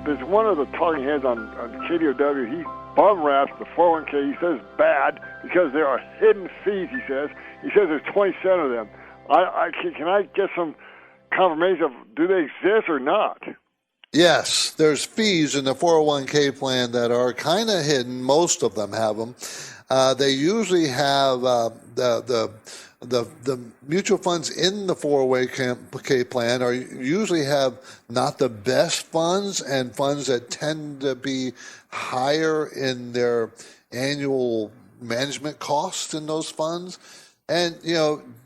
There's one of the talking heads on KDOW. He bum raps the 401k. He says bad because there are hidden fees, he says. He says there's 27 of them. Can I get some confirmation of do they exist or not? Yes, there's fees in the 401k plan that are kind of hidden. Most of them have them. They usually have the mutual funds in the 401k plan are usually have not the best funds and funds that tend to be higher in their annual management costs in those funds. And,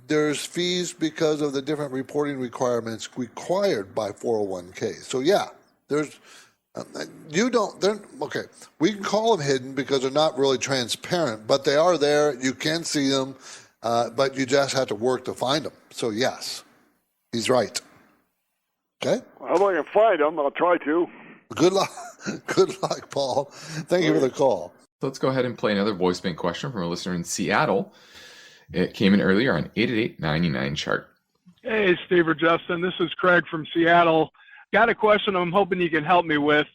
there's fees because of the different reporting requirements required by 401k. So, yeah, there's we can call them hidden because they're not really transparent, but they are there. You can see them, but you just have to work to find them. So, yes, he's right. Okay? Well, if I can find them, I'll try to. Good luck. Good luck, Paul. Thank you for the call. Let's go ahead and play another voice bank question from a listener in Seattle. It came in earlier on 888-99-CHART. Hey, Steve or Justin. This is Craig from Seattle. Got a question I'm hoping you can help me with.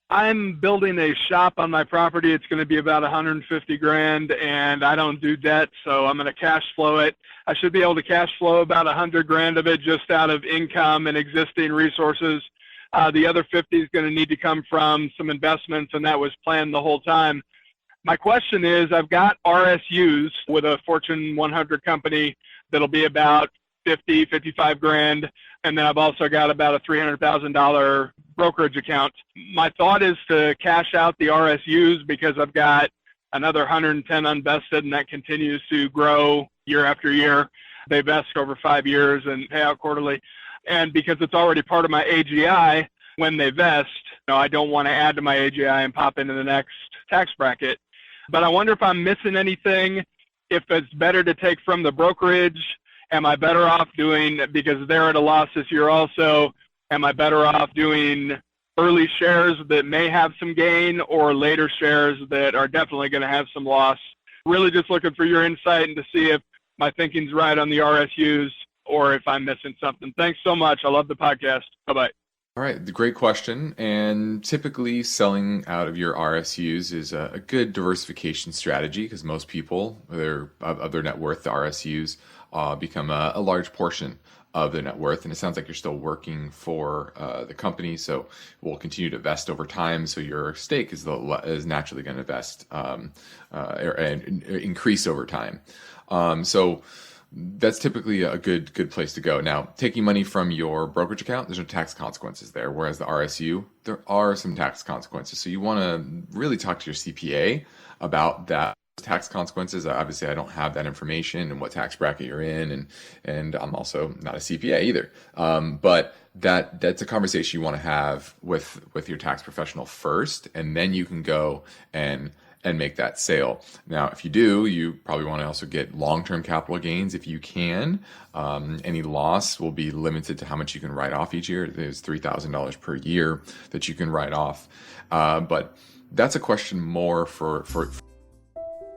I'm building a shop on my property. It's going to be about $150,000, and I don't do debt, so I'm going to cash flow it. I should be able to cash flow about $100,000 of it just out of income and existing resources. The other 50 is going to need to come from some investments, and that was planned the whole time. My question is, I've got RSUs with a Fortune 100 company that'll be about $55,000, and then I've also got about a $300,000 brokerage account. My thought is to cash out the RSUs because I've got another 110 unvested, and that continues to grow year after year. They vest over 5 years and pay out quarterly. And because it's already part of my AGI, when they vest, I don't want to add to my AGI and pop into the next tax bracket. But I wonder if I'm missing anything, if it's better to take from the brokerage. Am I better off doing, because they're at a loss this year also, am I better off doing early shares that may have some gain or later shares that are definitely going to have some loss? Really just looking for your insight and to see if my thinking's right on the RSUs or if I'm missing something. Thanks so much. I love the podcast. Bye-bye. All right, great question. And typically selling out of your RSUs is a good diversification strategy because most people, of their net worth, the RSUs become a large portion of their net worth. And it sounds like you're still working for the company, so will continue to vest over time. So your stake is naturally going to vest and increase over time. So that's typically a good place to go. Now, taking money from your brokerage account, there's no tax consequences there. Whereas the RSU, there are some tax consequences. So you want to really talk to your CPA about that. Tax consequences. Obviously, I don't have that information and what tax bracket you're in, and I'm also not a CPA either. But that's a conversation you want to have with your tax professional first, and then you can go and make that sale. Now, if you do, you probably want to also get long-term capital gains if you can. Any loss will be limited to how much you can write off each year. There's $3,000 per year that you can write off. But that's a question more for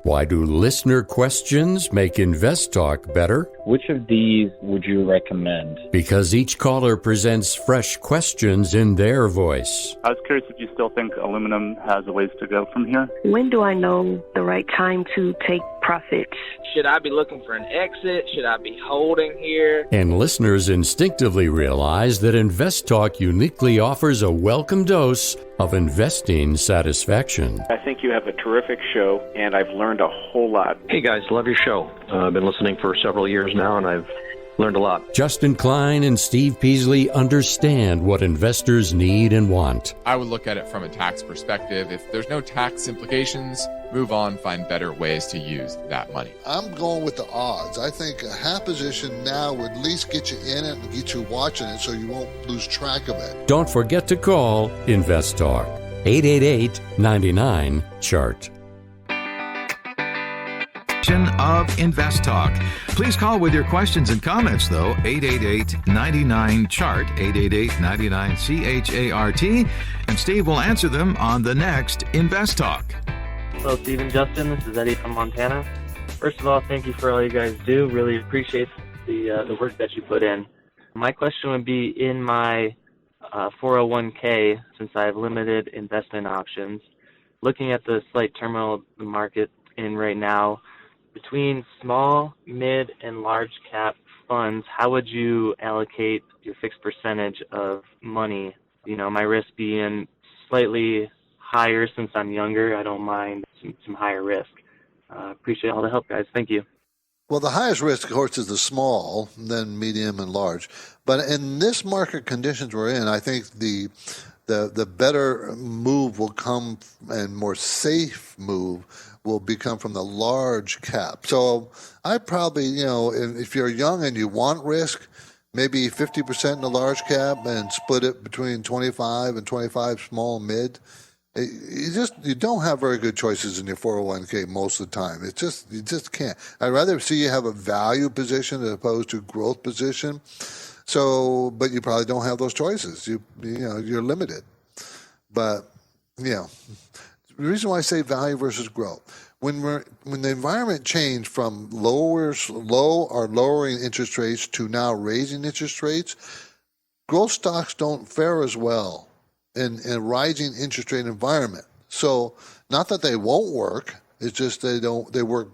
Why do listener questions make InvestTalk better? Which of these would you recommend? Because each caller presents fresh questions in their voice. I was curious if you still think aluminum has a ways to go from here. When do I know the right time to take profits? Should I be looking for an exit? Should I be holding here? And listeners instinctively realize that InvestTalk uniquely offers a welcome dose of investing satisfaction. I think you have a terrific show, and I've learned a whole lot. Hey guys, love your show. I've been listening for several years now, and I've learned a lot. Justin Klein and Steve Peasley understand what investors need and want. I would look at it from a tax perspective. If there's no tax implications, move on, find better ways to use that money. I'm going with the odds. I think a half position now would at least get you in it and get you watching it so you won't lose track of it. Don't forget to call InvestTalk. 888-99-CHART. Of InvestTalk. Please call with your questions and comments, though. 888-99-CHART, 888-99-CHART, and Steve will answer them on the next InvestTalk. Hello, Steve and Justin. This is Eddie from Montana. First of all, thank you for all you guys do. Really appreciate the work that you put in. My question would be, in my 401k since I have limited investment options. Looking at the slight turmoil the market in right now, between small, mid, and large cap funds, how would you allocate your fixed percentage of money? My risk being slightly higher since I'm younger. I don't mind some higher risk. Appreciate all the help, guys. Thank you. Well, the highest risk, of course, is the small, then medium and large. But in this market conditions we're in, I think the better move will come, and more safe move will become from the large cap. So I probably, if you're young and you want risk, maybe 50% in the large cap and split it between 25 and 25 small and mid. You don't have very good choices in your 401k most of the time. You just can't. I'd rather see you have a value position as opposed to growth position. So, but you probably don't have those choices. You're limited. But the reason why I say value versus growth, when the environment changed from low or lowering interest rates to now raising interest rates, growth stocks don't fare as well in a rising interest rate environment. So not that they won't work, it's just they work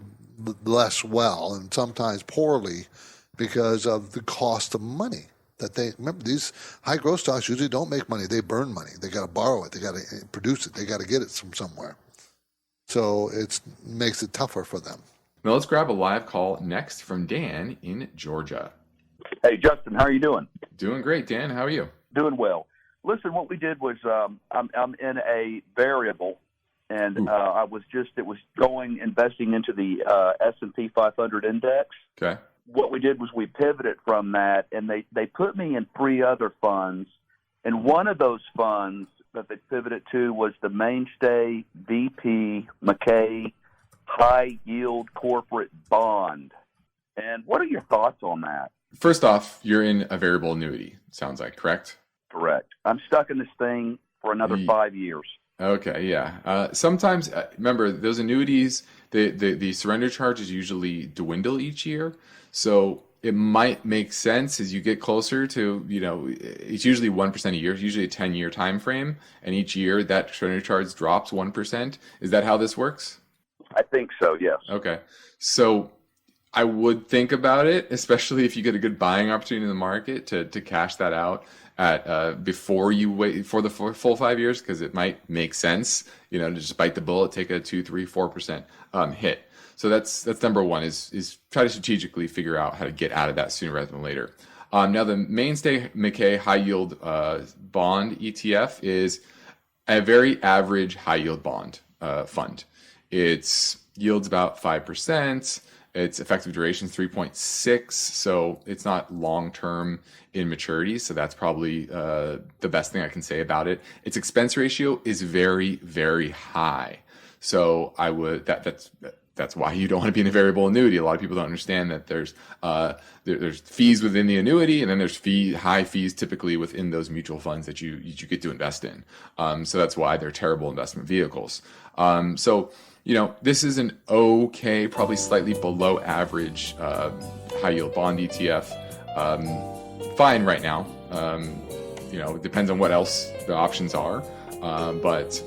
less well and sometimes poorly because of the cost of money. Remember, these high growth stocks usually don't make money, they burn money. They got to borrow it, they got to produce it, they got to get it from somewhere. So it makes it tougher for them. Now let's grab a live call next from Dan in Georgia. Hey, Justin, how are you doing? Doing great, Dan. How are you? Doing well. Listen, what we did was I'm in a variable, and it was investing into the S&P 500 index. Okay. What we did was we pivoted from that, and they put me in 3 other funds, and one of those funds that they pivoted to was the Mainstay VP McKay High Yield Corporate Bond. And what are your thoughts on that? First off, you're in a variable annuity, sounds like, correct? Correct. I'm stuck in this thing for another 5 years. Okay, yeah. Sometimes, remember, those annuities, the surrender charges usually dwindle each year. So it might make sense as you get closer to, it's usually 1% a year, it's usually a 10-year time frame. And each year that surrender charge drops 1%. Is that how this works? I think so, yes. Okay. So I would think about it, especially if you get a good buying opportunity in the market to cash that out at before you wait for the full 5 years, because it might make sense, to just bite the bullet, take a 2, 3, 4% hit. So that's number one is try to strategically figure out how to get out of that sooner rather than later. Now the Mainstay McKay High Yield Bond ETF is a very average high yield bond fund. It yields about 5%. Its effective duration is 3.6, so it's not long-term in maturity, so that's probably the best thing I can say about it. Its expense ratio is very, very high. So I would that's why you don't want to be in a variable annuity. A lot of people don't understand that there's fees within the annuity, and then there's high fees typically within those mutual funds that you get to invest in. So that's why they're terrible investment vehicles. So this is an okay, probably slightly below average high yield bond ETF. Fine right now. It depends on what else the options are. But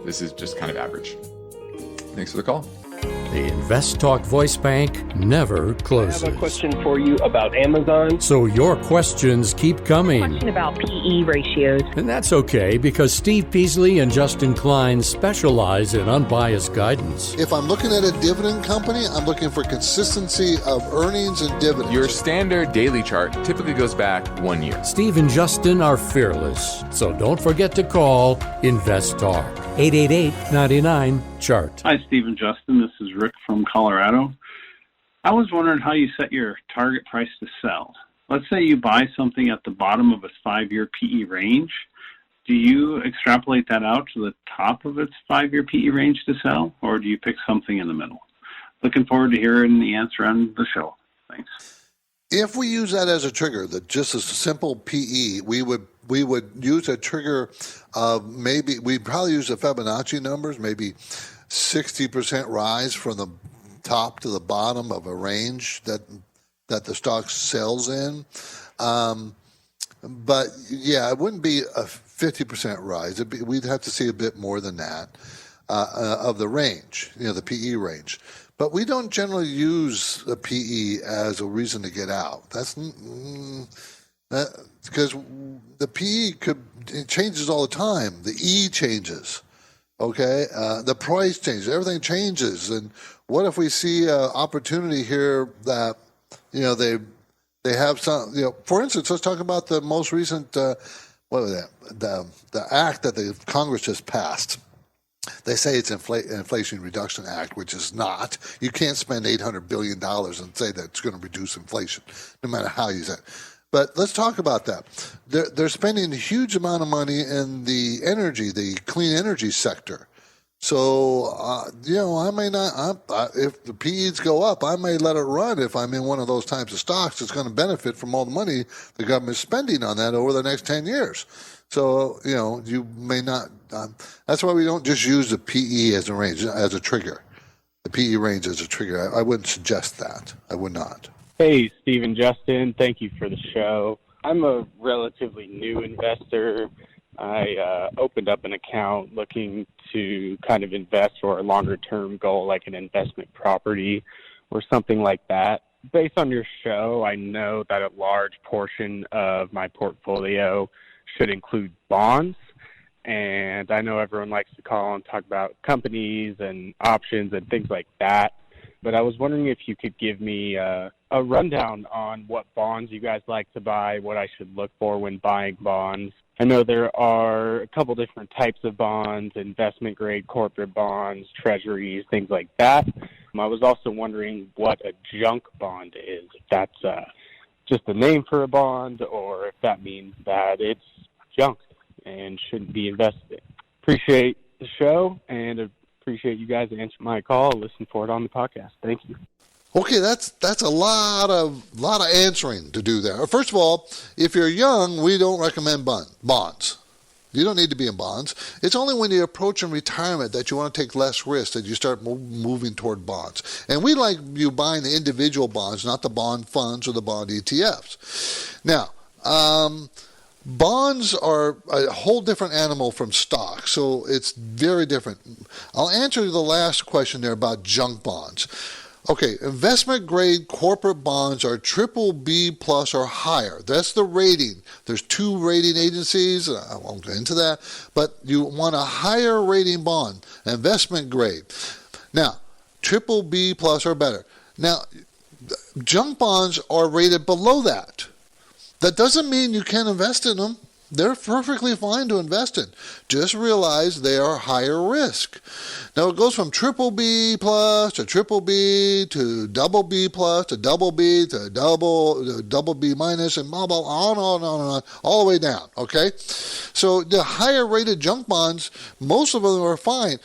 this is just kind of average. Thanks for the call. The InvestTalk voice bank never closes. I have a question for you about Amazon. So your questions keep coming. Question about PE ratios. And that's okay, because Steve Peasley and Justin Klein specialize in unbiased guidance. If I'm looking at a dividend company, I'm looking for consistency of earnings and dividends. Your standard daily chart typically goes back 1 year. Steve and Justin are fearless, so don't forget to call InvestTalk. 888-99-CHART. Hi, Steve and Justin. This is Rick from Colorado. I was wondering how you set your target price to sell. Let's say you buy something at the bottom of its 5-year PE range. Do you extrapolate that out to the top of its 5-year PE range to sell, or do you pick something in the middle? Looking forward to hearing the answer on the show. Thanks. If we use that as a trigger, that just a simple PE, we would use a trigger of we'd probably use the Fibonacci numbers, maybe 60% rise from the top to the bottom of a range that the stock sells in. But yeah, it wouldn't be a 50% rise. We'd have to see a bit more than that of the range, the PE range. But we don't generally use the PE as a reason to get out. That's because the PE it changes all the time. The E changes. Okay, the price changes. Everything changes. And what if we see an opportunity here that they have some? For instance, let's talk about the most recent what was that? The act that the Congress just passed. They say it's Inflation Reduction Act, which is not. You can't spend $800 billion and say that it's going to reduce inflation, no matter how you say it. But let's talk about that. They're spending a huge amount of money in the clean energy sector. So, I may not, if the PEs go up, I may let it run if I'm in one of those types of stocks that's going to benefit from all the money the government's spending on that over the next 10 years. So, you may not, that's why we don't just use the PE as a range, as a trigger. The PE range as a trigger. I wouldn't suggest that. I would not. Hey, Steve and Justin. Thank you for the show. I'm a relatively new investor. I opened up an account looking to kind of invest for a longer-term goal, like an investment property or something like that. Based on your show, I know that a large portion of my portfolio should include bonds. And I know everyone likes to call and talk about companies and options and things like that. But I was wondering if you could give me a rundown on what bonds you guys like to buy, what I should look for when buying bonds. I know there are a couple different types of bonds, investment-grade corporate bonds, treasuries, things like that. I was also wondering what a junk bond is, if that's just a name for a bond or if that means that it's junk and shouldn't be invested in. Appreciate the show and appreciate you guys answering my call. Listen for it on the podcast. Thank you. Okay, that's a lot of answering to do there. First of all, if you're young, we don't recommend bonds. You don't need to be in bonds. It's only when you approach in retirement that you want to take less risk that you start moving toward bonds. And we like you buying the individual bonds, not the bond funds or the bond ETFs. Now, bonds are a whole different animal from stocks, so it's very different. I'll answer the last question there about junk bonds. Okay, investment-grade corporate bonds are BBB plus or higher. That's the rating. There's 2 rating agencies. I won't get into that. But you want a higher rating bond, investment grade. Now, BBB plus or better. Now, junk bonds are rated below that. That doesn't mean you can't invest in them. They're perfectly fine to invest in. Just realize they are higher risk. Now, it goes from BBB plus to BBB to BB plus to BB to double B minus and blah, blah, on, all the way down, okay? So the higher rated junk bonds, most of them are fine.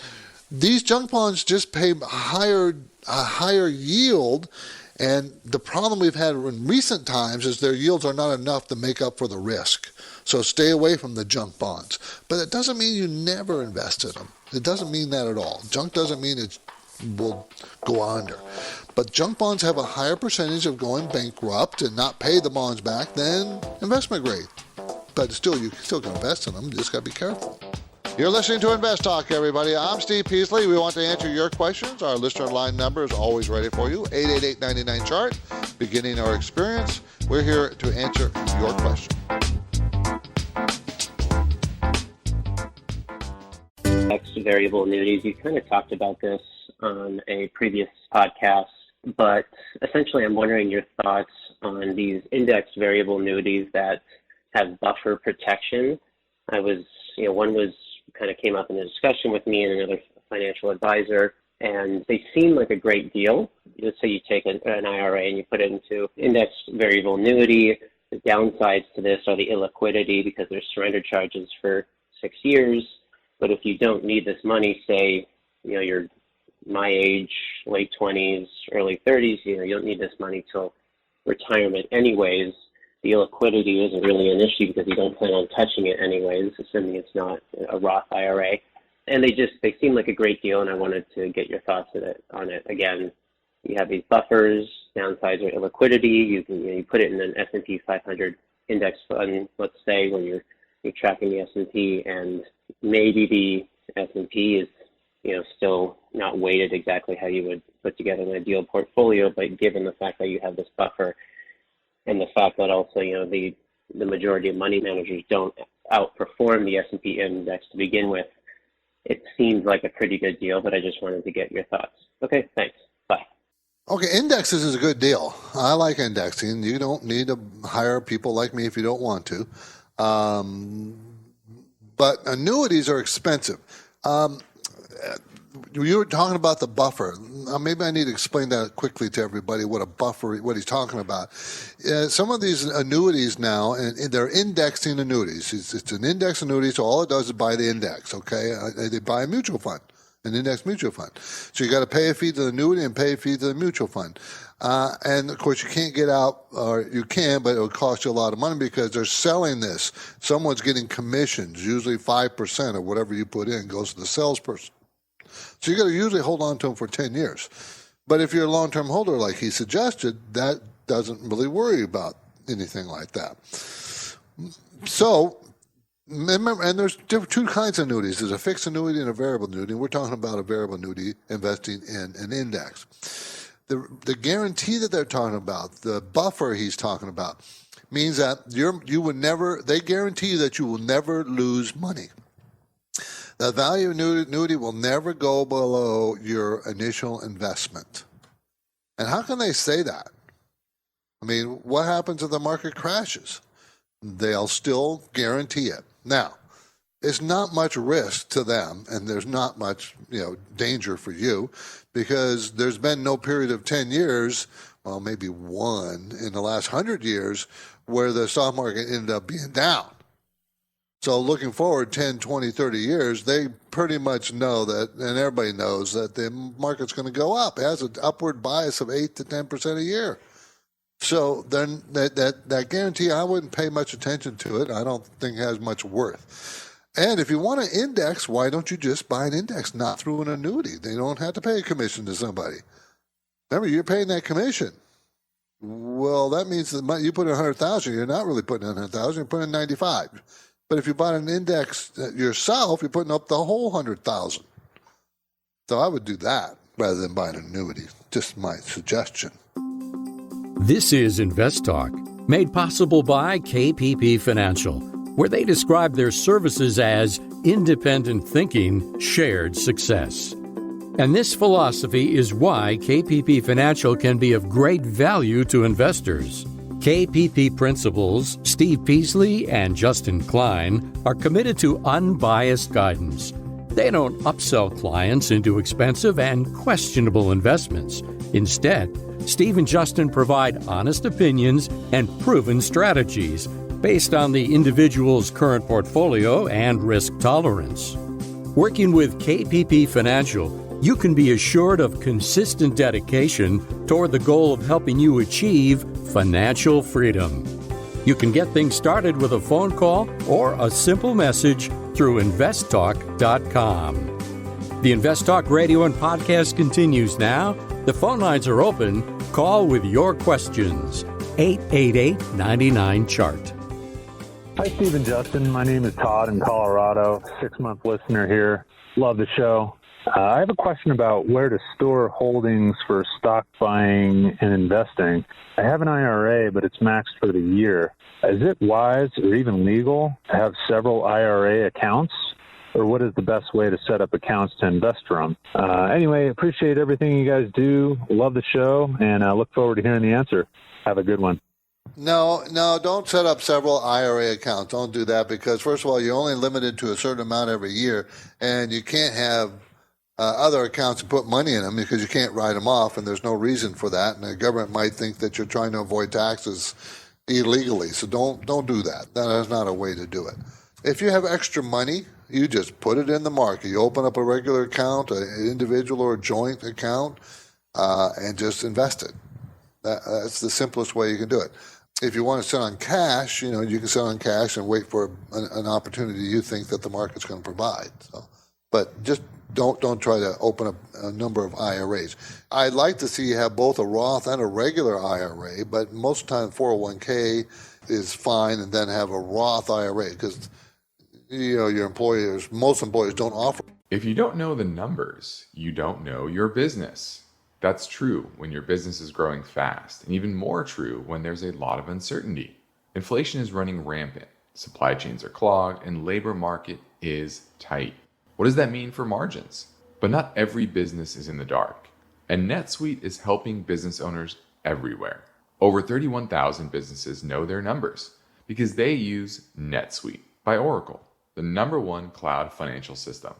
These junk bonds just pay a higher yield. And the problem we've had in recent times is their yields are not enough to make up for the risk. So stay away from the junk bonds. But it doesn't mean you never invest in them. It doesn't mean that at all. Junk doesn't mean it will go under. But junk bonds have a higher percentage of going bankrupt and not pay the bonds back than investment grade. But still, you still can invest in them. You just got to be careful. You're listening to InvestTalk, everybody. I'm Steve Peasley. We want to answer your questions. Our listener line number is always ready for you, 888-99-CHART. Beginning our experience, we're here to answer your question. Next, variable annuities. You kind of talked about this on a previous podcast, but essentially I'm wondering your thoughts on these indexed variable annuities that have buffer protection. One was kind of came up in a discussion with me and another financial advisor, and they seem like a great deal. Let's say you take an IRA and you put it into indexed variable annuity. The downsides to this are the illiquidity because there's surrender charges for 6 years. But if you don't need this money, say, you're my age, late 20s, early 30s, you don't need this money till retirement anyways. The illiquidity isn't really an issue because you don't plan on touching it anyways, assuming it's not a Roth IRA. And they seem like a great deal, and I wanted to get your thoughts on it. Again, you have these buffers, downsides are illiquidity. You put it in an S&P 500 index fund, let's say, when you're tracking the S&P, and maybe the S&P is, still not weighted exactly how you would put together an ideal portfolio, but given the fact that you have this buffer and the fact that also, the majority of money managers don't outperform the S&P index to begin with, it seems like a pretty good deal, but I just wanted to get your thoughts. Okay, thanks. Bye. Okay, indexes is a good deal. I like indexing. You don't need to hire people like me if you don't want to. But annuities are expensive. You were talking about the buffer. Maybe I need to explain that quickly to everybody, what a buffer, what he's talking about. Some of these annuities now, and they're indexing annuities. It's an index annuity, so all it does is buy the index, okay? They buy a mutual fund, an index mutual fund. So you got to pay a fee to the annuity and pay a fee to the mutual fund. And, of course, you can't get out, or you can, but it will cost you a lot of money because they're selling this. Someone's getting commissions, usually 5% of whatever you put in goes to the salesperson. So you got to usually hold on to them for 10 years. But if you're a long-term holder like he suggested, that doesn't really worry about anything like that. So remember, and there's two kinds of annuities. There's a fixed annuity and a variable annuity. We're talking about a variable annuity investing in an index. The guarantee that they're talking about, the buffer he's talking about, means that you will never, they guarantee that you will never lose money. The value of annuity will never go below your initial investment. And how can they say that? I mean, what happens if the market crashes? They'll still guarantee it. Now, it's not much risk to them, and there's not much danger for you, because there's been no period of 10 years, well, maybe one in the last 100 years, where the stock market ended up being down. So looking forward 10, 20, 30 years, they pretty much know that, and everybody knows that the market's going to go up. It has an upward bias of 8 to 10% a year. So then that guarantee, I wouldn't pay much attention to it. I don't think it has much worth. And if you want an index, why don't you just buy an index, not through an annuity? They don't have to pay a commission to somebody. Remember, you're paying that commission. Well, that means that you put in $100,000, you're not really putting in $100,000, you're putting in $95,000. But if you bought an index yourself, you're putting up the whole $100,000. So I would do that rather than buying an annuity. Just my suggestion. This is InvestTalk, made possible by KPP Financial, where they describe their services as independent thinking, shared success. And this philosophy is why KPP Financial can be of great value to investors. KPP principals Steve Peasley and Justin Klein are committed to unbiased guidance. They don't upsell clients into expensive and questionable investments. Instead, Steve and Justin provide honest opinions and proven strategies based on the individual's current portfolio and risk tolerance. Working with KPP Financial, you can be assured of consistent dedication toward the goal of helping you achieve financial freedom. You can get things started with a phone call or a simple message through InvestTalk.com. The InvestTalk radio and podcast continues now. The phone lines are open. Call with your questions. 888-99-CHART. Hi, Steve and Justin. My name is Todd in Colorado, 6-month listener here. Love the show. I have a question about where to store holdings for stock buying and investing. I have an IRA, but it's maxed for the year. Is it wise or even legal to have several IRA accounts? Or what is the best way to set up accounts to invest from? Anyway, appreciate everything you guys do. Love the show, and I look forward to hearing the answer. Have a good one. No, don't set up several IRA accounts. Don't do that because, first of all, you're only limited to a certain amount every year, and you can't have other accounts and put money in them because you can't write them off, and there's no reason for that. And the government might think that you're trying to avoid taxes illegally. So don't do that. That is not a way to do it. If you have extra money, you just put it in the market. You open up a regular account, an individual or a joint account, and just invest it. That's the simplest way you can do it. If you want to sit on cash, you can sit on cash and wait for an opportunity you think that the market's going to provide. So, but just don't try to open up a number of IRAs. I'd like to see you have both a Roth and a regular IRA, but most of the time 401k is fine, and then have a Roth IRA, because most employers don't offer. If you don't know the numbers, you don't know your business. That's true when your business is growing fast, and even more true when there's a lot of uncertainty. Inflation is running rampant, supply chains are clogged, and labor market is tight. What does that mean for margins? But not every business is in the dark, and NetSuite is helping business owners everywhere. Over 31,000 businesses know their numbers because they use NetSuite by Oracle, the #1 cloud financial system.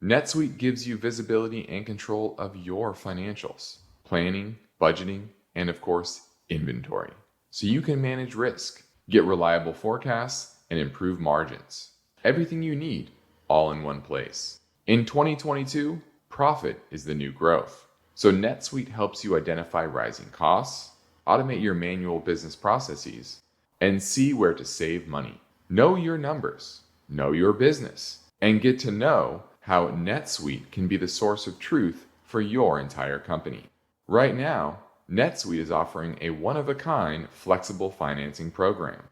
NetSuite gives you visibility and control of your financials, planning, budgeting, and of course, inventory. So you can manage risk, get reliable forecasts, and improve margins. Everything you need, all in one place. In 2022, profit is the new growth. So NetSuite helps you identify rising costs, automate your manual business processes, and see where to save money. Know your numbers, know your business, and get to know how NetSuite can be the source of truth for your entire company. Right now, NetSuite is offering a one-of-a-kind flexible financing program.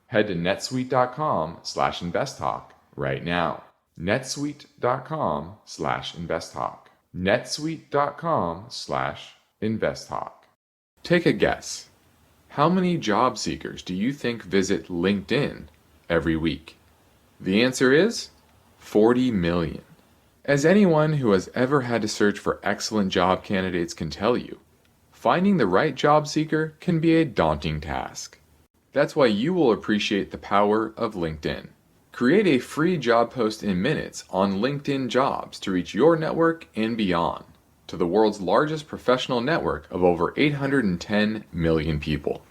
Head to netsuite.com/investtalk right now. netsuite.com/investtalk. netsuite.com/investtalk. Take a guess. How many job seekers do you think visit LinkedIn every week? The answer is 40 million. As anyone who has ever had to search for excellent job candidates can tell you, finding the right job seeker can be a daunting task. That's why you will appreciate the power of LinkedIn. Create a free job post in minutes on LinkedIn Jobs to reach your network and beyond, to the world's largest professional network of over 810 million people.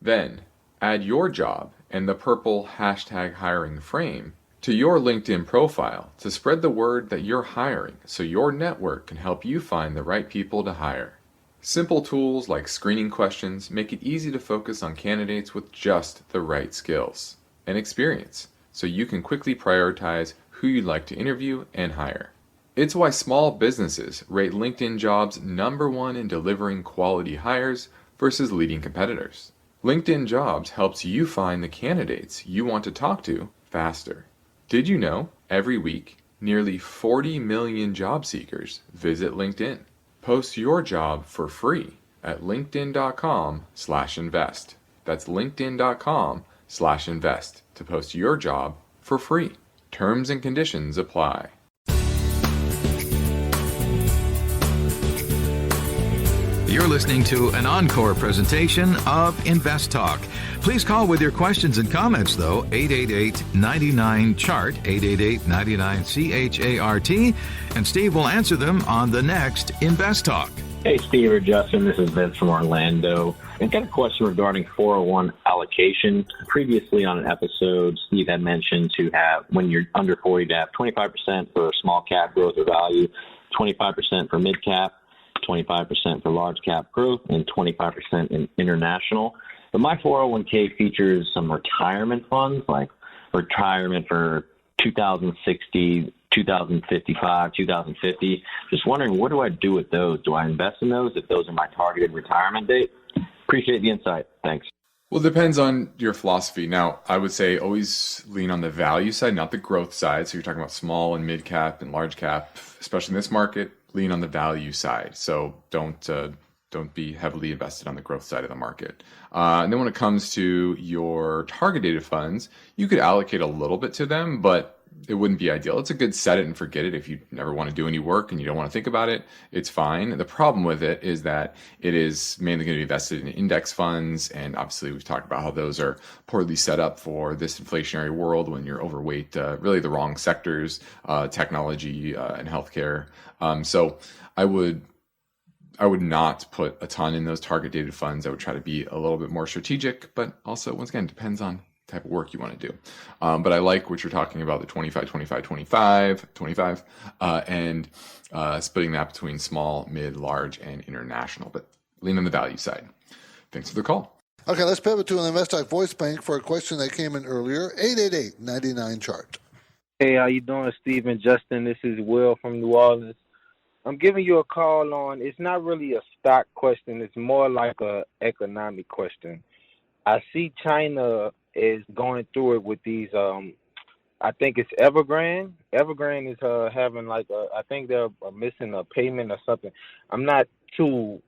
Then, add your job and the purple #hiring frame to your LinkedIn profile to spread the word that you're hiring so your network can help you find the right people to hire. Simple tools like screening questions make it easy to focus on candidates with just the right skills and experience so you can quickly prioritize who you'd like to interview and hire. It's why small businesses rate LinkedIn Jobs #1 in delivering quality hires versus leading competitors. LinkedIn Jobs helps you find the candidates you want to talk to faster. Did you know every week nearly 40 million job seekers visit LinkedIn? Post your job for free at linkedin.com/invest. That's linkedin.com/invest to post your job for free. Terms and conditions apply. You're listening to an encore presentation of InvestTalk. Please call with your questions and comments, though, 888-99-CHART, 888-99-CHART, and Steve will answer them on the next InvestTalk. Hey, Steve or Justin, this is Vince from Orlando. I've got a question regarding 401 allocation. Previously on an episode, Steve had mentioned to have, when you're under 40, to have 25% for small cap growth or value, 25% for mid cap, 25% for large cap growth, and 25% in international. But my 401k features some retirement funds, like retirement for 2060, 2055, 2050. Just wondering, what do I do with those? Do I invest in those if those are my targeted retirement date? Appreciate the insight. Thanks. Well, it depends on your philosophy. Now, I would say always lean on the value side, not the growth side. So you're talking about small and mid cap and large cap, especially in this market. Lean on the value side. So don't be heavily invested on the growth side of the market. And then when it comes to your target dated funds, you could allocate a little bit to them, but it wouldn't be ideal. It's a good set it and forget it. If you never want to do any work and you don't want to think about it, it's fine. The problem with it is that it is mainly going to be invested in index funds. And obviously we've talked about how those are poorly set up for this inflationary world when you're overweight, really the wrong sectors, technology and healthcare. So I would not put a ton in those target dated funds. I would try to be a little bit more strategic, but also once again, depends on type of work you want to do. But I like what you're talking about, the 25, 25, 25, 25, and splitting that between small, mid, large, and international, but lean on the value side. Thanks for the call. Okay, let's pivot to an InvestTalk voice bank for a question that came in earlier, 888-99-CHART. Hey, how you doing, Steve and Justin? This is Will from New Orleans. I'm giving you a call on, it's not really a stock question, it's more like a economic question. I see China is going through it with these. I think it's Evergrande. Evergrande is having like I think they're missing a payment or something. I'm not too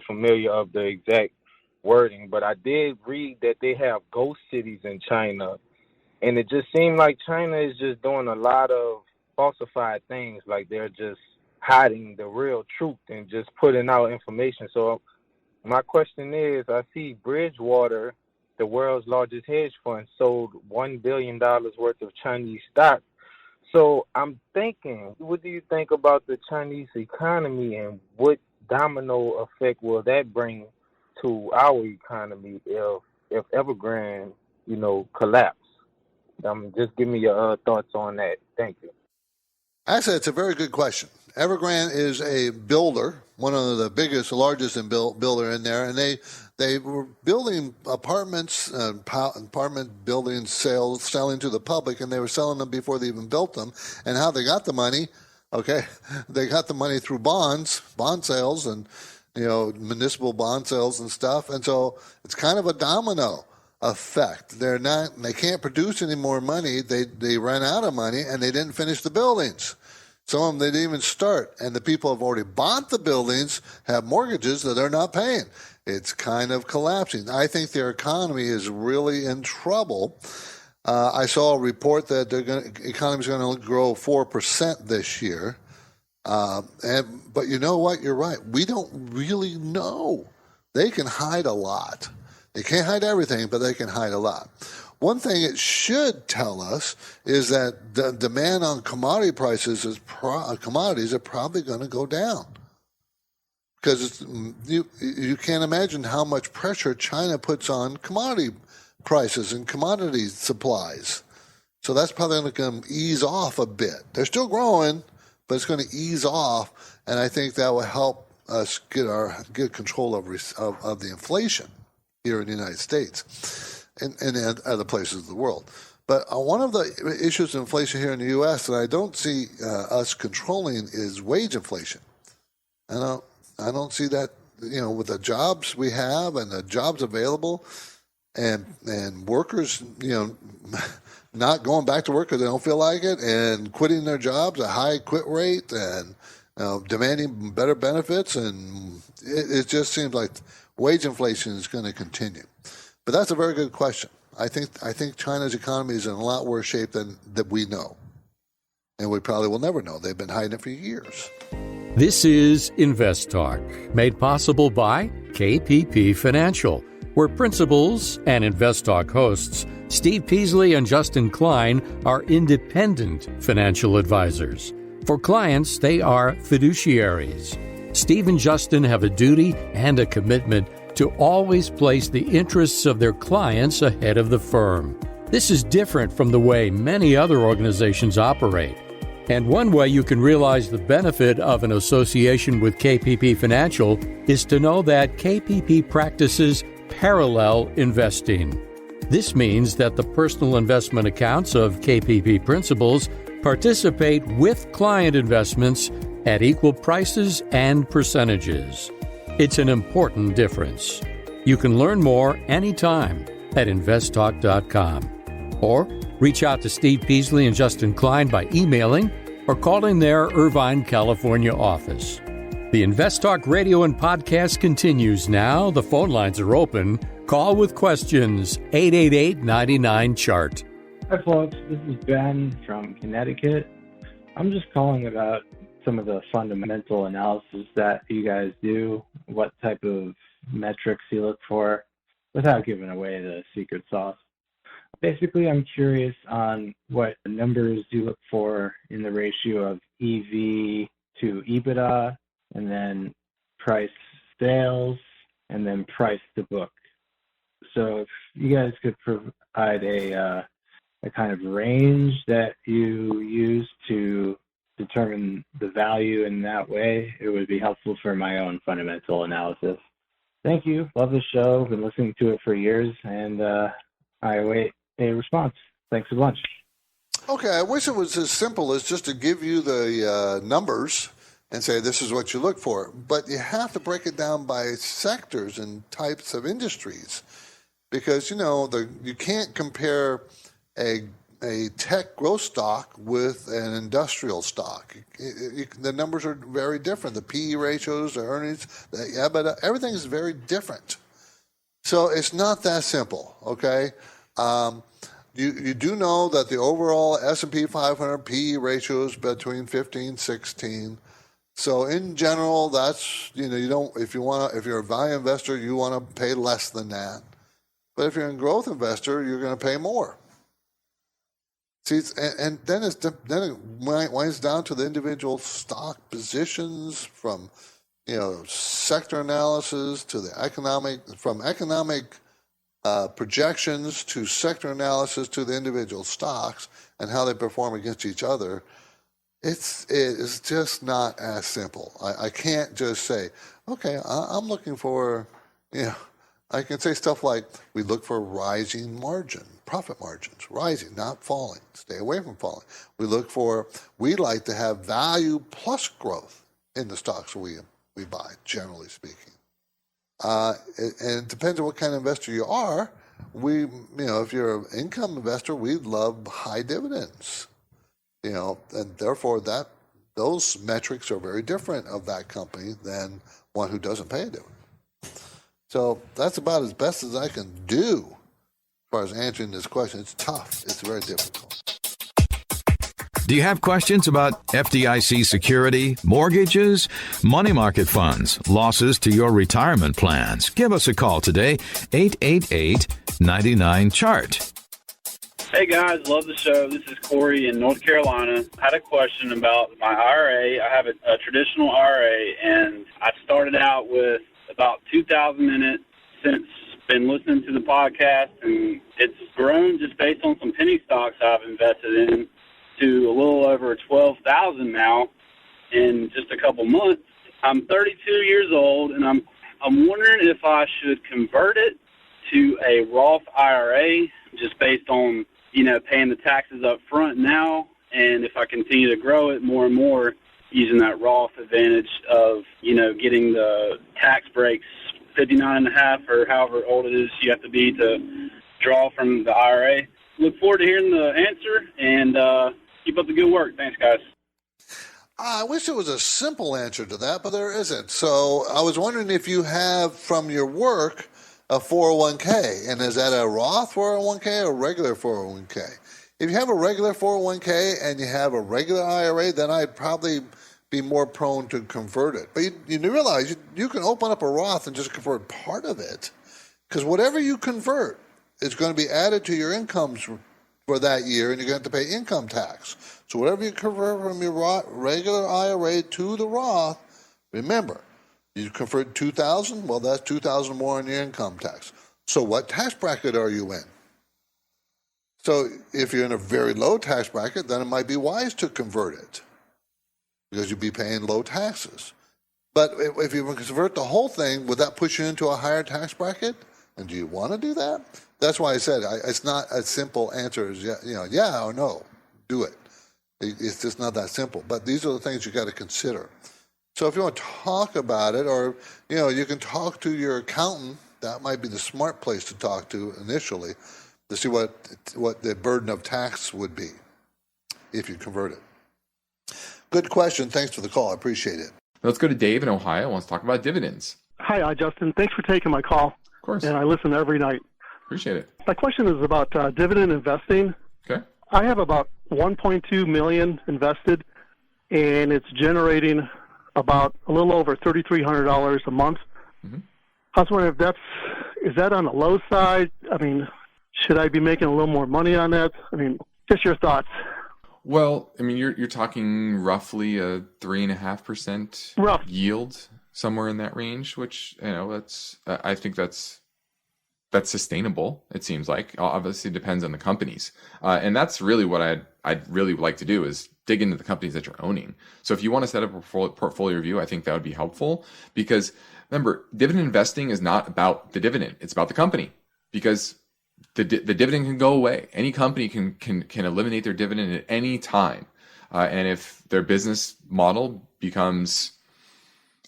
familiar of the exact wording, but I did read that they have ghost cities in China, and it just seemed like China is just doing a lot of falsified things, like they're just hiding the real truth and just putting out information. So my question is, I see Bridgewater, the world's largest hedge fund, sold $1 billion worth of Chinese stock. So I'm thinking, what do you think about the Chinese economy, and what domino effect will that bring to our economy if Evergrande, collapse? Just give me your thoughts on that. Thank you. Actually, it's a very good question. Evergrande is a builder, one of the biggest, largest builder in there, and they were building apartments, apartment buildings, selling to the public, and they were selling them before they even built them. And how they got the money? Okay, they got the money through bond sales, and municipal bond sales and stuff. And so it's kind of a domino effect. They can't produce any more money. They ran out of money, and they didn't finish the buildings. Some of them they didn't even start, and the people have already bought the buildings, have mortgages that they're not paying. It's kind of collapsing. I think their economy is really in trouble. I saw a report that the economy is going to grow 4% this year. But you know what? You're right. We don't really know. They can hide a lot. They can't hide everything, but they can hide a lot. One thing it should tell us is that the demand on commodity prices commodities are probably going to go down, because you can't imagine how much pressure China puts on commodity prices and commodity supplies. So that's probably going to ease off a bit. They're still growing, but it's going to ease off, and I think that will help us get control of the inflation here in the United States and in other places of the world. But one of the issues of inflation here in the U.S. that I don't see us controlling is wage inflation. I don't see that, with the jobs we have and the jobs available, and workers, not going back to work because they don't feel like it, and quitting their jobs, a high quit rate, and demanding better benefits, and it just seems like wage inflation is going to continue. But that's a very good question. I think China's economy is in a lot worse shape than that we know, and we probably will never know. They've been hiding it for years. This is InvestTalk, made possible by KPP Financial, where principals and InvestTalk hosts Steve Peasley and Justin Klein are independent financial advisors. For clients, they are fiduciaries. Steve and Justin have a duty and a commitment to always place the interests of their clients ahead of the firm. This is different from the way many other organizations operate. And one way you can realize the benefit of an association with KPP Financial is to know that KPP practices parallel investing. This means that the personal investment accounts of KPP principals participate with client investments at equal prices and percentages. It's an important difference. You can learn more anytime at investtalk.com, or reach out to Steve Peasley and Justin Klein by emailing or calling their Irvine, California office. The InvestTalk radio and podcast continues now. The phone lines are open. Call with questions, 888-99-CHART. Hi, folks. This is Ben from Connecticut. I'm just calling about some of the fundamental analysis that you guys do, what type of metrics you look for, without giving away the secret sauce. Basically, I'm curious on what numbers you look for in the ratio of EV to EBITDA, and then price sales, and then price to book. So if you guys could provide a kind of range that you use to determine the value in that way, it would be helpful for my own fundamental analysis. Thank you. Love the show. Been listening to it for years, and I await a response. Thanks a bunch. Okay, I wish it was as simple as just to give you the numbers and say this is what you look for. But you have to break it down by sectors and types of industries. because you can't compare a tech growth stock with an industrial stock. The numbers are very different. The PE ratios, the earnings, but everything is very different. So it's not that simple, okay? You do know that the overall S&P 500 PE ratio is between 15, 16. So in general, that's, you don't, if you're a value investor, you want to pay less than that. But if you're a growth investor, you're going to pay more. See, and then it winds down to the individual stock positions, from sector analysis to the economic projections to sector analysis to the individual stocks and how they perform against each other. It is just not as simple. I can't just say, okay, I'm looking for, I can say stuff like, we look for rising profit margins, rising, not falling. Stay away from falling. We like to have value plus growth in the stocks we buy, generally speaking. And it depends on what kind of investor you are. If you're an income investor, we love high dividends. And therefore those metrics are very different of that company than one who doesn't pay a dividend. So that's about as best as I can do as far as answering this question. It's tough. It's very difficult. Do you have questions about FDIC security, mortgages, money market funds, losses to your retirement plans? Give us a call today, 888-99-CHART. Hey guys, love the show. This is Corey in North Carolina. I had a question about my IRA. I have a traditional IRA, and I started out with about $2,000 in it. Since been listening to the podcast, and it's grown just based on some penny stocks I've invested in to a little over $12,000 now in just a couple months. I'm 32 years old, and I'm wondering if I should convert it to a Roth IRA just based on paying the taxes up front now, and if I continue to grow it more and more using that Roth advantage of, getting the tax breaks, 59.5 or however old it is you have to be to draw from the IRA. Look forward to hearing the answer, and keep up the good work. Thanks, guys. I wish there was a simple answer to that, but there isn't. So I was wondering if you have from your work a 401k, and is that a Roth 401k or a regular 401k? If you have a regular 401k and you have a regular IRA, then I'd probably be more prone to convert it. But you realize you can open up a Roth and just convert part of it, because whatever you convert is going to be added to your incomes for that year, and you're going to have to pay income tax. So whatever you convert from your regular IRA to the Roth, remember, you convert $2,000, well, that's $2,000 more in your income tax. So what tax bracket are you in? So if you're in a very low tax bracket, then it might be wise to convert it, because you'd be paying low taxes. But if you convert the whole thing, would that push you into a higher tax bracket? And do you want to do that? That's why I said it's not a simple answer as yeah or no. Do it. It's just not that simple. But these are the things you got to consider. So if you want to talk about it, or you can talk to your accountant. That might be the smart place to talk to initially, to see what the burden of tax would be if you convert it. Good question. Thanks for the call. I appreciate it. Let's go to Dave in Ohio. Wants to talk about dividends. Hi, Justin. Thanks for taking my call. Of course. And I listen every night. Appreciate it. My question is about dividend investing. Okay. I have about $1.2 million invested, and it's generating about a little over $3,300 a month. Mm-hmm. I was wondering is that on the low side? I mean, should I be making a little more money on that? I mean, just your thoughts. Well, I mean, you're talking roughly a 3.5% yield, somewhere in that range, which I think that's sustainable. It seems like. Obviously, it depends on the companies, and that's really what I'd really like to do is dig into the companies that you're owning. So if you want to set up a portfolio review, I think that would be helpful, because remember, dividend investing is not about the dividend; it's about the company, because the dividend can go away. Any company can eliminate their dividend at any time, and if their business model becomes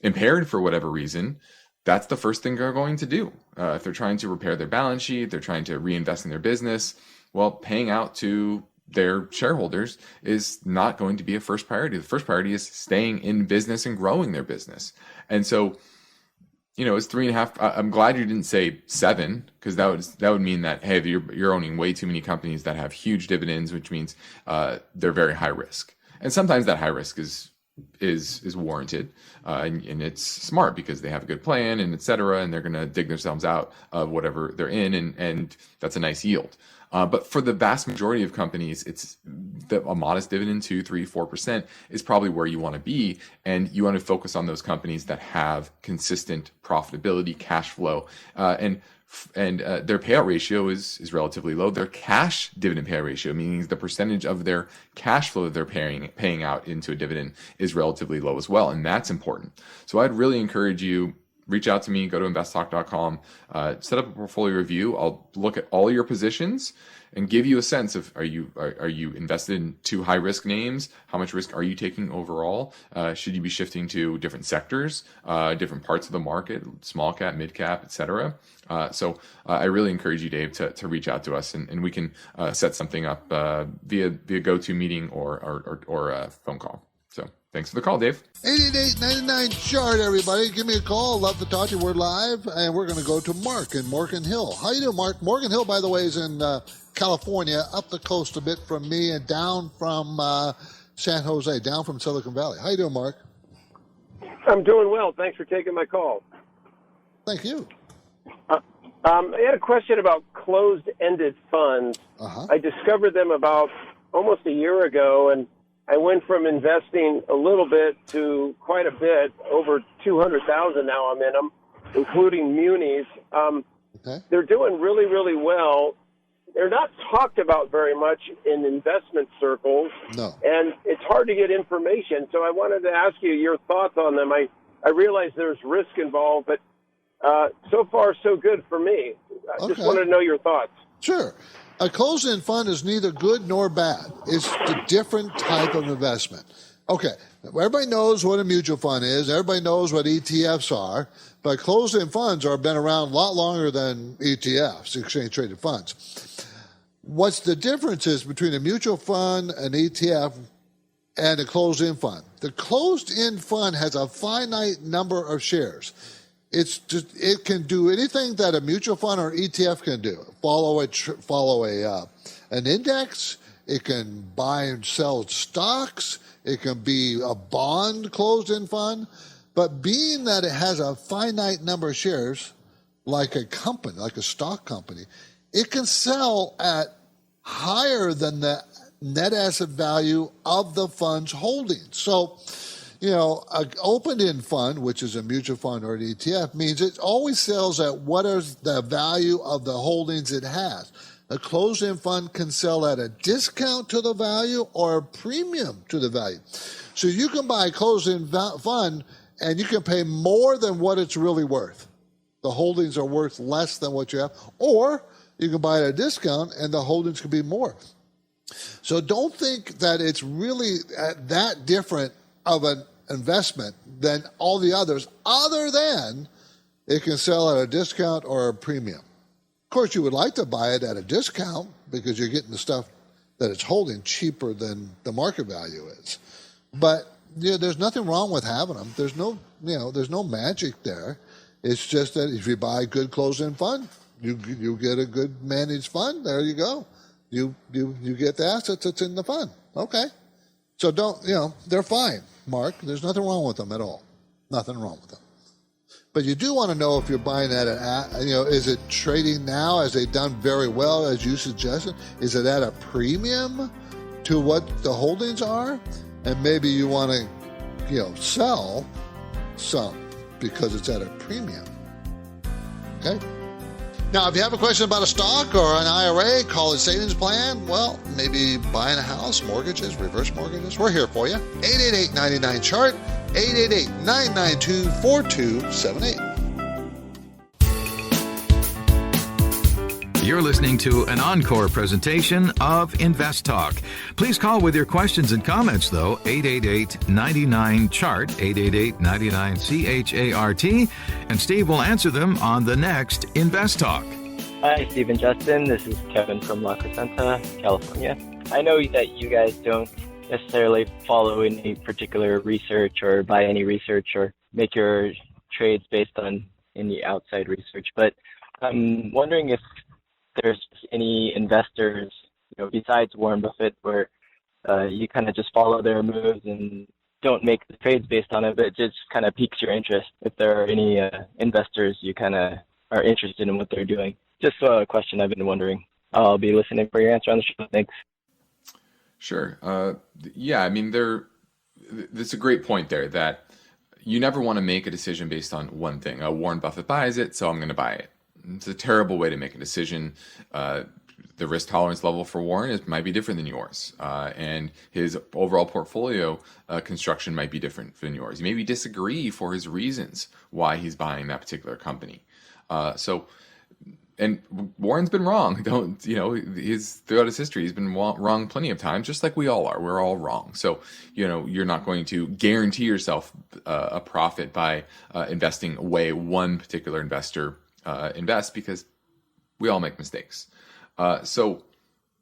impaired for whatever reason, that's the first thing they're going to do. If they're trying to repair their balance sheet, they're trying to reinvest in their business, well, paying out to their shareholders is not going to be a first priority. The first priority is staying in business and growing their business. And so, it's 3.5. I'm glad you didn't say 7, because that would mean that, hey, you're owning way too many companies that have huge dividends, which means they're very high risk. And sometimes that high risk is warranted, and it's smart because they have a good plan and et cetera, and they're going to dig themselves out of whatever they're in, and that's a nice yield. But for the vast majority of companies, it's a modest dividend, 2%, 3%, 4% is probably where you want to be. And you want to focus on those companies that have consistent profitability, cash flow, and their payout ratio is relatively low. Their cash dividend payout ratio, meaning the percentage of their cash flow that they're paying out into a dividend, is relatively low as well. And that's important. So I'd really encourage you, reach out to me, go to investtalk.com, set up a portfolio review. I'll look at all your positions and give you a sense of, are you invested in too high risk names? How much risk are you taking overall? Should you be shifting to different sectors, different parts of the market, small cap, mid cap, et cetera? So I really encourage you, Dave, to reach out to us, and we can set something up via GoToMeeting or a phone call. So thanks for the call, Dave. 888-99-CHART, everybody. Give me a call. Love to talk to you. We're live, and we're going to go to Mark in Morgan Hill. How you doing, Mark? Morgan Hill, by the way, is in California, up the coast a bit from me and down from San Jose, down from Silicon Valley. How you doing, Mark? I'm doing well. Thanks for taking my call. Thank you. I had a question about closed-ended funds. I discovered them about almost a year ago, and I went from investing a little bit to quite a bit, over 200,000 now I'm in them, including munis. They're doing really, really well. They're not talked about very much in investment circles, and it's hard to get information. So I wanted to ask you your thoughts on them. I realize there's risk involved, but so far so good for me. I just wanted to know your thoughts. Sure. A closed-end fund is neither good nor bad. It's a different type of investment. Okay, everybody knows what a mutual fund is. Everybody knows what ETFs are. But closed-end funds have been around a lot longer than ETFs, exchange-traded funds. What's the difference is between a mutual fund, an ETF, and a closed-end fund. The closed-end fund has a finite number of shares. It can do anything that a mutual fund or ETF can do. Follow an index. It can buy and sell stocks. It can be a bond closed-end fund. But being that it has a finite number of shares, like a company, like a stock company, it can sell at higher than the net asset value of the fund's holdings. So, an open-end fund, which is a mutual fund or an ETF, means it always sells at what is the value of the holdings it has. A closed-end fund can sell at a discount to the value or a premium to the value. So you can buy a closed-end fund and you can pay more than what it's really worth. The holdings are worth less than what you have. Or you can buy at a discount and the holdings can be more. So don't think that it's really that different of an investment than all the others, other than it can sell at a discount or a premium. Of course, you would like to buy it at a discount because you're getting the stuff that it's holding cheaper than the market value is. But there's nothing wrong with having them. There's no magic there. It's just that if you buy a good closed-end fund, you get a good managed fund. There you go. You get the assets that's in the fund. Okay. So they're fine, Mark. There's nothing wrong with them at all. Nothing wrong with them. But you do want to know if you're buying at is it trading now? Has they done very well, as you suggested? Is it at a premium to what the holdings are? And maybe you want to, sell some because it's at a premium. Okay? Now, if you have a question about a stock or an IRA, college savings plan, well, maybe buying a house, mortgages, reverse mortgages, we're here for you. 888-99-CHART, 888-992-4278. You're listening to an encore presentation of InvestTalk. Please call with your questions and comments, though, 888-99-CHART, 888-99-CHART, and Steve will answer them on the next InvestTalk. Hi, Steve and Justin. This is Kevin from La Crescenta, California. I know that you guys don't necessarily follow any particular research or buy any research or make your trades based on any outside research, but I'm wondering if there's any investors, besides Warren Buffett, where you kind of just follow their moves and don't make the trades based on it, but it just kind of piques your interest. If there are any investors you kind of are interested in what they're doing. Just a question I've been wondering. I'll be listening for your answer on the show. Thanks. Sure. I mean, there's a great point there that you never want to make a decision based on one thing. Warren Buffett buys it, so I'm going to buy it. It's a terrible way to make a decision. The risk tolerance level for Warren might be different than yours, and his overall portfolio construction might be different than yours. You maybe disagree for his reasons why he's buying that particular company. And Warren's been wrong. Throughout his history, he's been wrong plenty of times, just like we all are. We're all wrong. So, you're not going to guarantee yourself a profit by investing away one particular investor invest, because we all make mistakes. So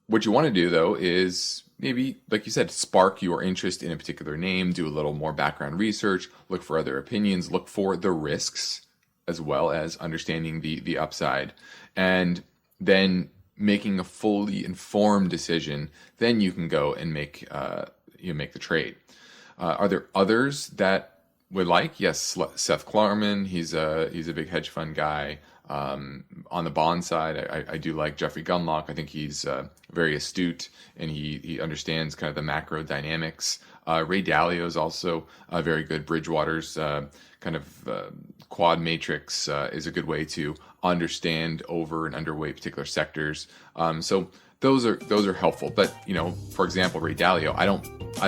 what you want to do, though, is maybe, like you said, spark your interest in a particular name, do a little more background research, look for other opinions, look for the risks, as well as understanding the upside, and then making a fully informed decision. Then you can go and make the trade. Are there others that would like? Yes, Seth Klarman. He's a big hedge fund guy. On the bond side, I do like Jeffrey Gundlach. I think he's very astute, and he understands kind of the macro dynamics. Ray Dalio is also very good. Bridgewater's kind of quad matrix is a good way to understand over and underweight particular sectors. So those are helpful. But for example, Ray Dalio, I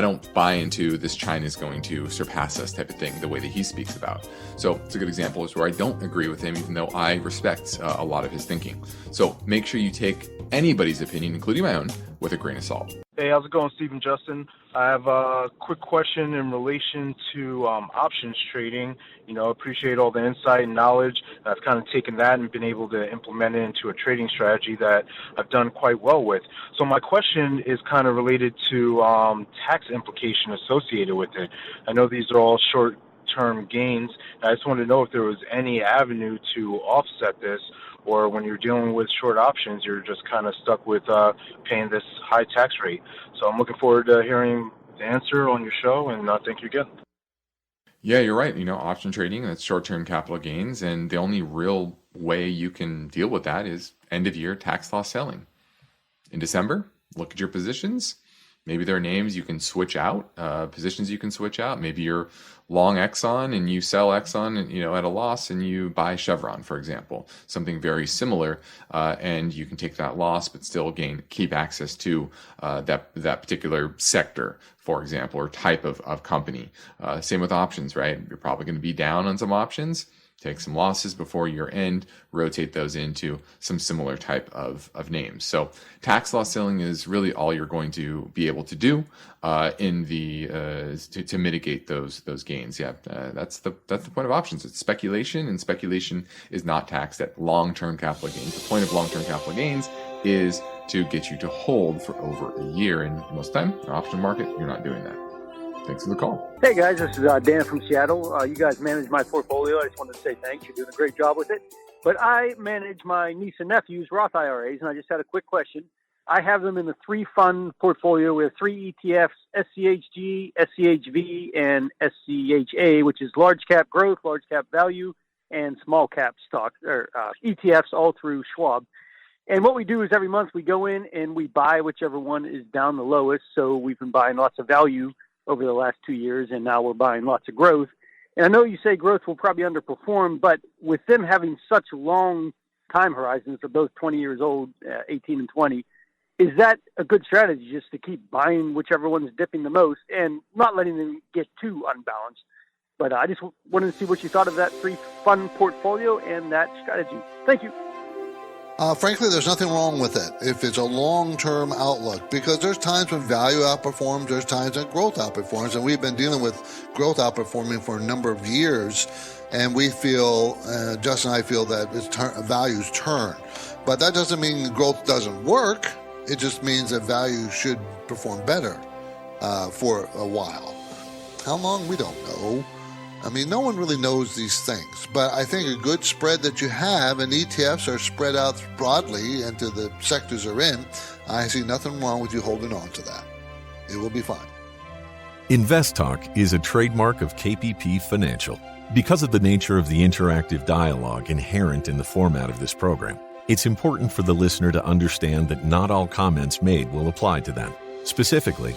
don't buy into this China's going to surpass us type of thing the way that he speaks about. So it's a good example is where I don't agree with him, even though I respect a lot of his thinking. So make sure you take anybody's opinion, including my own, with a grain of salt. Hey, how's it going, Steve and Justin? I have a quick question in relation to options trading. Appreciate all the insight and knowledge. I've kind of taken that and been able to implement it into a trading strategy that I've done quite well with. So my question is kind of related to tax implication associated with it. I know these are all short-term gains. I just wanted to know if there was any avenue to offset this, or when you're dealing with short options, you're just kind of stuck with paying this high tax rate. So I'm looking forward to hearing the answer on your show, and thank you again. Yeah, you're right. Option trading, that's short-term capital gains, and the only real way you can deal with that is end-of-year tax loss selling. In December, look at your positions. Maybe there are names you can switch out, positions you can switch out. Maybe you're long Exxon and you sell Exxon, at a loss, and you buy Chevron, for example, something very similar, and you can take that loss but still keep access to that particular sector, for example, or type of company. Same with options, right? You're probably going to be down on some options. Take some losses before year end, rotate those into some similar type of names. So tax loss selling is really all you're going to be able to do to mitigate those gains. Yeah, that's the point of options. It's speculation, and speculation is not taxed at long-term capital gains. The point of long-term capital gains is to get you to hold for over a year, and most of the time, in the option market, you're not doing that. Thanks for the call. Hey guys, this is Dan from Seattle. You guys manage my portfolio. I just wanted to say thanks. You're doing a great job with it. But I manage my niece and nephew's Roth IRAs, and I just had a quick question. I have them in the 3-fund portfolio with 3 ETFs, SCHG, SCHV, and SCHA, which is large cap growth, large cap value, and small cap stock or ETFs, all through Schwab. And what we do is every month we go in and we buy whichever one is down the lowest. So we've been buying lots of value over the last 2 years, and now we're buying lots of growth. And I know you say growth will probably underperform, but with them having such long time horizons, they're both 20 years old, 18 and 20, is that a good strategy, just to keep buying whichever one's dipping the most and not letting them get too unbalanced? But I just wanted to see what you thought of that 3-fund portfolio and that strategy. Thank you. Frankly, there's nothing wrong with it if it's a long-term outlook, because there's times when value outperforms, there's times when growth outperforms, and we've been dealing with growth outperforming for a number of years, and we feel, Justin and I feel that values turn. But that doesn't mean growth doesn't work. It just means that value should perform better for a while. How long? We don't know. I mean, no one really knows these things, but I think a good spread that you have, and ETFs are spread out broadly into the sectors they're in, I see nothing wrong with you holding on to that. It will be fine. InvestTalk is a trademark of KPP Financial. Because of the nature of the interactive dialogue inherent in the format of this program, it's important for the listener to understand that not all comments made will apply to them. Specifically,